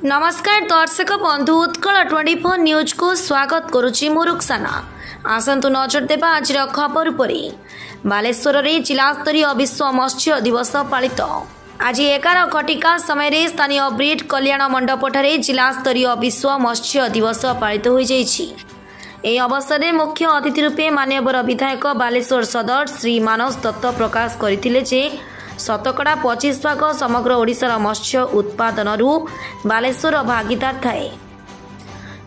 नमस्कार दर्शक बंधु उत्कल 24 न्यूज को स्वागत करुच्ची मु रुक्साना। आसतु नजर देवा आज खबर पर। बालेश्वर में जिला स्तरीय विश्व मत्स्य दिवस पालित। आज 11 घटिका समय स्थानीय ब्रिड कल्याण मंडप ठारे जिला स्तरीय विश्व मत्स्य दिवस पालित हो जाइछि। ए अवसर में मुख्य अतिथि रूपे मान्यवर विधायक बालेश्वर सदर श्री मानस दत्त प्रकाश करथिले जे शतकड़ा 25 भाग समग्र ओडिशार मत्स्य उत्पादन बालेश्वर भागीदार थाए।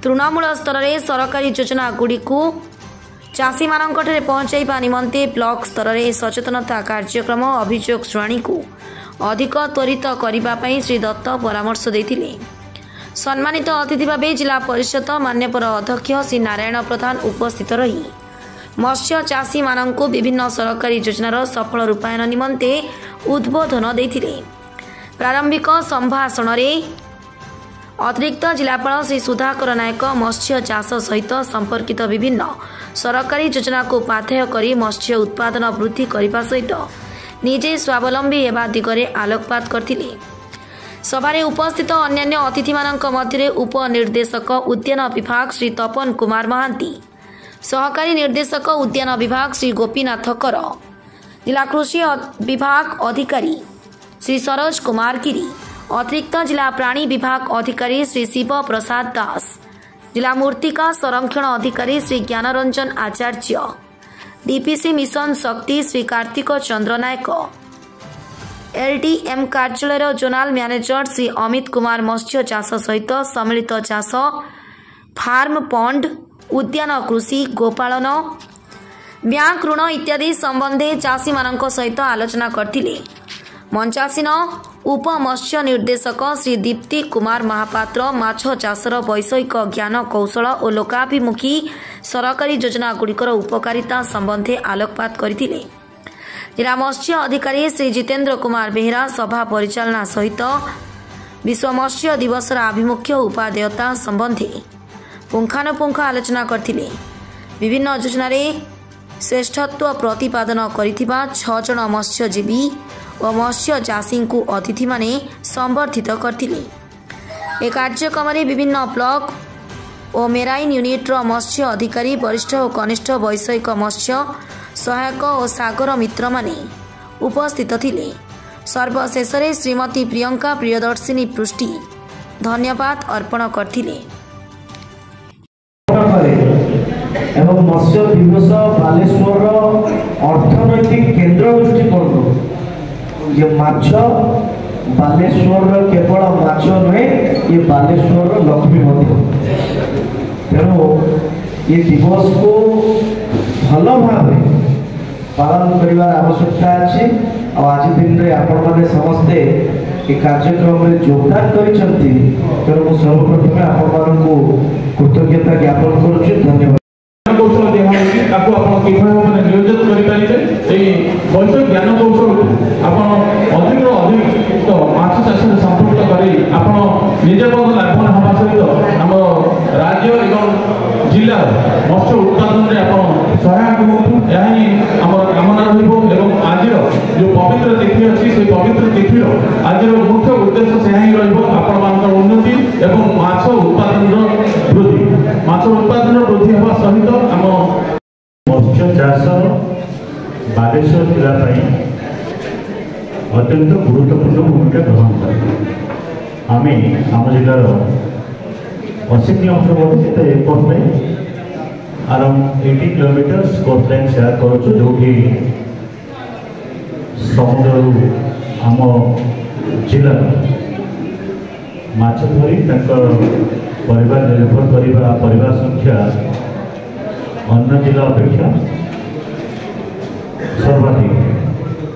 तृणमूल स्तर में सरकारी योजना गुड़ी चाषी मानक पहुंचाइबा निमंते ब्लॉक स्तर में सचेतनता कार्यक्रम अभियोग शुणाणी को अधिक त्वरित करने श्री दत्त परामर्श देथिले। सम्मानित अतिथि भाव जिला परिषद मान्यवर अध्यक्ष श्री नारायण प्रधान उपस्थित रही मत्स्य चाषी मानक विभिन्न सरकारी योजनार सफल रूपायन निमंते उद्बोधन देथिले। प्रारंभिक संभाषण में अतिरिक्त जिलापाल श्री सुधाकर नायक मत्स्य चाष सहित संपर्कित विभिन्न सरकारी योजना को पाथेय कर मत्स्य उत्पादन वृद्धि करने सहित निजे स्वावलंबी हेबा दिगरे आलोकपात करथिले। सभारे उपस्थित अन्यान्य अतिथि मानक मध्य उपनिर्देशक उद्यान विभाग श्री तपन कुमार महांती, सहकारी निर्देशक उद्यान विभाग श्री गोपीनाथ कर, जिला कृषि विभाग अधिकारी श्री सरोज कुमार गिरी, अतिरिक्त जिला प्राणी विभाग अधिकारी श्री शिव प्रसाद दास, जिला मूर्तिका संरक्षण अधिकारी श्री ज्ञानरंजन आचार्य, डीपीसी मिशन शक्ति श्री कार्तिक चंद्र नायक, एलडीएम कार्यालय जोनाल मैनेजर श्री अमित कुमार मत्स्य चाष सहित सम्मिलित चाष फार्म पंड उद्यान कृषि गोपालन बैंक ऋण इत्यादि संबंधे चाषी मानक सहित आलोचना करथिले। मंचासीन उप मत्स्य निर्देशक श्री दीप्ति कुमार महापात्र माछ चाषर वैषयिक ज्ञान कौशल और लोकाभिमुखी सरकारी योजना गुड़िकर उपकारिता संबंधे आलोकपात करथिले। जिला मत्स्य अधिकारी श्री जितेंद्र कुमार बेहरा सभा परिचालना सहित विश्व मत्स्य दिवस आभिमुख्य उपादेयता संबंधी पुंखानुपुंख आलोचना करथिले। विभिन्न योजन श्रेष्ठत्व प्रतिपादन करिथिबा 6 जन मत्स्यजीवी और मत्स्य चाषी को अतिथि माने संबर्धित करथिले। ए कार्यक्रम में विभिन्न ब्लॉक और मेराइन यूनिट्र मत्स्य अधिकारी वरिष्ठ और कनिष्ठ वैषयिक मत्स्य सहायक और सागर मित्र माने उपस्थित थिले। सर्वशेष श्रीमती प्रियंका प्रियदर्शिनी पृष्टि धन्यवाद अर्पण करथिले। एवं मत्स्य दिवस बालेश्वर अर्थनैतिक केन्द्र दृष्टिकोण ये माछ बालेश्वर केवल माछ नुहे ये बालेश्वर लक्ष्मी तेणु ये दिवस को भल भाव पालन कर आवश्यकता अच्छी। आज दिन में आपण मैंने समस्ते ये कार्यक्रम में योगदान कर सर्वप्रथम आपण कृतज्ञता ज्ञापन करुच्ची। धन्यवाद। कौशल दिखाई आपने नियोजित करें ज्ञान कौशल अधिक अधिक माछ चाष संपर्क कर निजे लाभवान होगा सहित आम राज्य एवं जिला मत्स्य उत्पादन में आप सहायक हूँ यह आम कामना रही। आज जो पवित्र तिथि अच्छी से पवित्र तिथि आज मुख्य उद्देश्य से ही रही उन्नति एवं माछ उत्पादन वृद्धि वृद्धि होगा सहित आम मत्स्य चाष बालेश्वर जिला अत्यंत गुरुत्वपूर्ण भूमिका ग्रहण कर आम आम जिलार 80 kilometre airport line around 80 kilometre coast line share करुचु जो कि समुद्र आम जिला माछ धरी परिवार निर्भर करने परिवार संख्या अन्य जिला अपेक्षा सर्वाधिक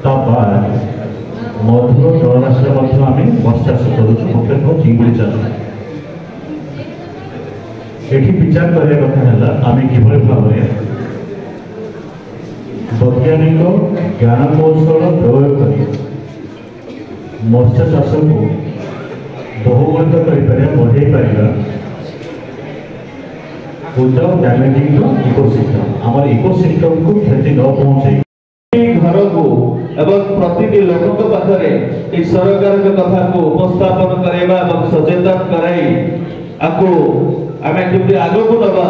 तबाद मधुर जलराशि आम मत्स्य चाष करुचु मुख्यतः चिंगुड़ी चाष। ये विचार करने कथा है आम कि भाव में वैज्ञानिक ज्ञान कौशल प्रयोग कर मत्स्य चाष को बहुगुणित बढ़े पार विदाउट डैमेजिंग द इकोसिस्टम आम इकोसिस्टम को क्षति न पहुंचे घर को एवं प्रतिटी लोक पाखरे ये सरकार कथा को उपस्थापन करवा सचेतन कराई आपको आम केमती आग को दबा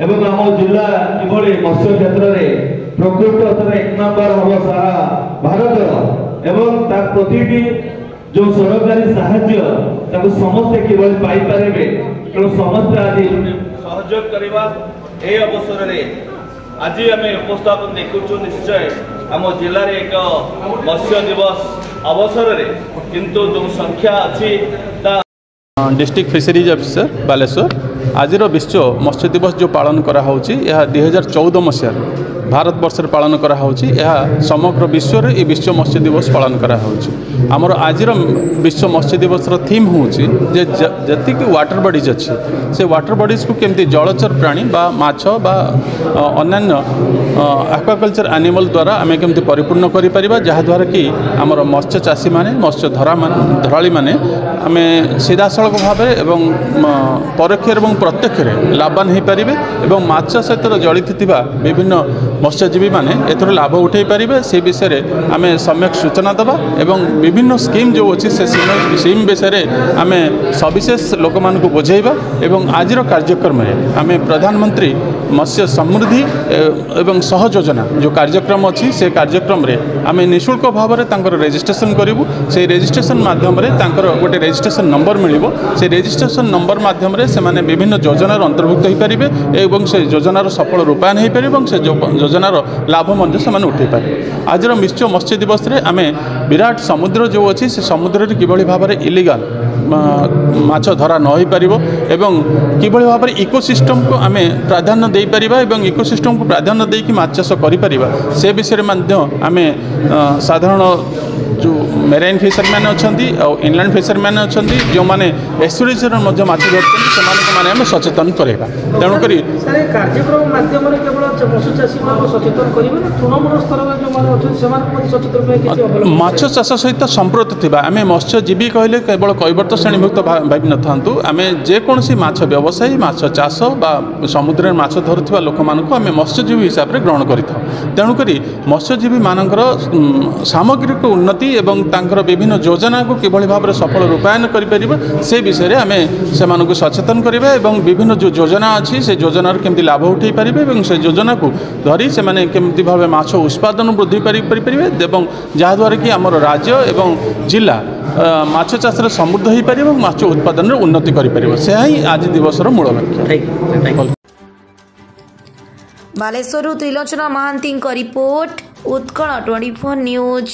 एवं आम जिला किभली मत्स्य क्षेत्र में प्रकृत अर्थात 1 नंबर हम सारा भारत एवं तार प्रतिटी जो सरकारी साहाय्य ताको समस्त किभली पाई पारे तेणु समस्त आज सहयोग करवा ए अवसर रे आज आम उपस्थापन देखुचु निश्चय आम जिले में एक मत्स्य दिवस अवसर रे किंतु जो संख्या अच्छी डिस्ट्रिक्ट फिशरीज ऑफिसर बालेश्वर आज विश्व मत्स्य दिवस जो पालन करा होची यह 2014 मसीह भारत वर्ष पालन करा होची यह समग्र विश्व रे ये विश्व मत्स्य दिवस पालन करा होची हमर आज विश्व मत्स्य दिवस थीम होची जे जति कि वाटर बॉडीज अच्छी से वाटर बॉडीज को केमती जलचर प्राणी बा माछ बा अन्य एक्वाकल्चर एनिमल द्वारा आम केमती परिपूर्ण करि परिबा जहा द्वारा कि हमर मत्स्य चाषी माने मत्स्य धराली माने आम सीधा सड़क भाव एवं परोक्ष एवं प्रत्यक्ष लाभवान हो पारे और माछ सहित जड़ित विभिन्न मत्स्यजीवी माने एथर लाभ उठे पारे से विषय में आम सम्यक सूचना देवा एवं विभिन्न स्कीम जो अच्छी से स्कीम विषय में आम सविशेष लोक मान बुझेबा एवं आज कार्यक्रम में आम प्रधानमंत्री मत्स्य समृद्धि एवं सह योजना जो कार्यक्रम अच्छी से कार्यक्रम में आम निःशुल्क भाव में रेजिस्ट्रेशन करूँ से रेजिस्ट्रेशन माध्यम गोटे रेजिस्ट्रेशन नंबर मिलिबो से रेजिस्ट्रेशन नंबर माध्यम से माने विभिन्न योजनार अंतर्भुक्त हो पारे एवं से योजनार सफल रूपायन हो पारे से योजनार लाभ से उठे पारे आज विश्व मत्स्य दिवस रे आम विराट समुद्र जो अच्छी से समुद्र किभली भाव में इलीगल माछ धरा न हो पार एवं किभली भाव में इकोसिस्टम को आम प्राधान्य दे पारिबा एवं इकोसिस्टम को प्राधान्य देकी माछ चाष करिपरिबा से विषय में आम साधारण जो मेराइन फिशरमैन अच्छा और इनलैंड फिशरमैन अच्छा जो मैंने एस्टुरीज माछ धरते आम सचेतन करवा तेणुक कार्यक्रम माध्यम पशु चाषी सचेतन माछ चाष सहित संप्रत थी आम मत्स्यजीवी कहले केवल कैवर्त श्रेणीभुक्त भावी न था आम जेकोसी माछ व्यवसायी माछ चाष बा समुद्र माछ धरुवा लोक मान आम मत्स्यजीवी हिसाब से ग्रहण करें तेणुक मत्स्यजीवी मानकर सामग्रिक उन्नति एवं तांकर विभिन्न योजना को किभली भाव में सफल रूपायन करें से विषय में आम से सचेतन करवा एवं विभिन्न जो योजना अच्छी से योजनार केमती लाभ उठे पारे से योजना को धरी से केमती भाव माछ उत्पादन वृद्धि पारे जहाद्वारा कि आमर राज्य एवं जिला माछ चाष समृद्ध हो पारे और माछ उत्पादन उन्नति करें से ही आज दिवस मूल लक्ष्य। Baleswar Trilochana Mahanty report Utkal 24 news.